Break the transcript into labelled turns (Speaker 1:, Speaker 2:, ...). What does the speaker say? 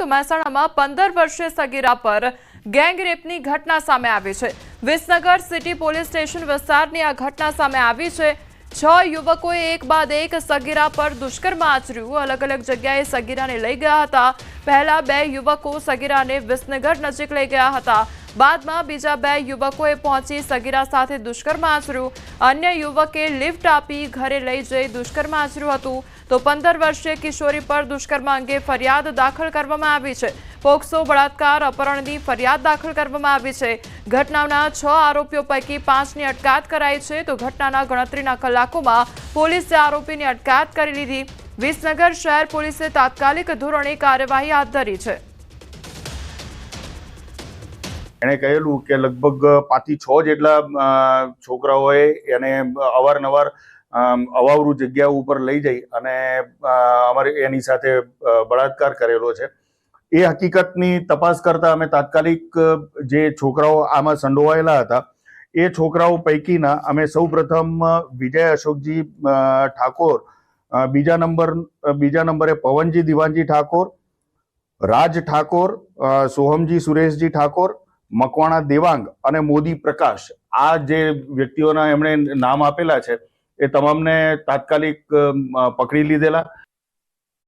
Speaker 1: તો મહેસાણામાં 15 વર્ષીય સગીરા પર ગેંગ રેપની ઘટના સામે આવી છે। વિસનગર સિટી પોલીસ સ્ટેશન વિસ્તારની આ ઘટના સામે આવી છે। 6 યુવકોએ એક બાદ એક સગીરા પર દુષ્કર્મ આચર્યું। અલગ અલગ જગ્યાએ સગીરાને લઈ ગયા હતા। પહેલા 2 યુવકો સગીરાને વિસનગર નજીક લઈ ગયા હતા। બાદમાં બીજા 2 યુવકોએ પહોંચી સગીરા સાથે દુષ્કર્મ આચર્યું। અન્ય યુવકે લિફ્ટ આપી ઘરે લઈ જઈ દુષ્કર્મ આચર્યું હતું। તો 15 વર્ષીય કિશોરી પર દુષ્કર્મ અંગે ફરિયાદ દાખલ કરવામાં આવી છે। પોક્સો બળાત્કાર અપહરણની ફરિયાદ દાખલ કરવામાં આવી છે। ઘટનાના 6 આરોપીઓ પૈકી 5ની અટકાયત કરાઈ છે। તો ઘટનાના ગણતરીના કલાકોમાં પોલીસે આરોપીની અટકાયત કરી લીધી। વિસનગર શહેર પોલીસે તાત્કાલિક ધોરણે કાર્યવાહી હાથ ધરી છે।
Speaker 2: એણે કહેલું કે લગભગ 5 થી 6 જેટલા છોકરાઓએ એને અવારનવાર અવાવરૂ જગ્યા ઉપર લઈ જઈ અને અમારે એની સાથે બળાત્કાર કરેલો છે। એ હકીકતની તપાસ કરતા અમે તાત્કાલિક જે છોકરાઓ આમાં સંડોવાયેલા હતા એ છોકરાઓ પૈકીના અમે સૌપ્રથમ વિજય અશોકજી ઠાકોર, બીજા નંબરે પવનજી દિવાનજી ઠાકોર, રાજ ઠાકોર, સોહમજી સુરેશજી ઠાકોર, મકવાણા દેવાંગ અને મોદી પ્રકાશ, આ જે વ્યક્તિઓના એમણે નામ આપેલા છે એ તમામને તાત્કાલિક પકડી લીધેલા।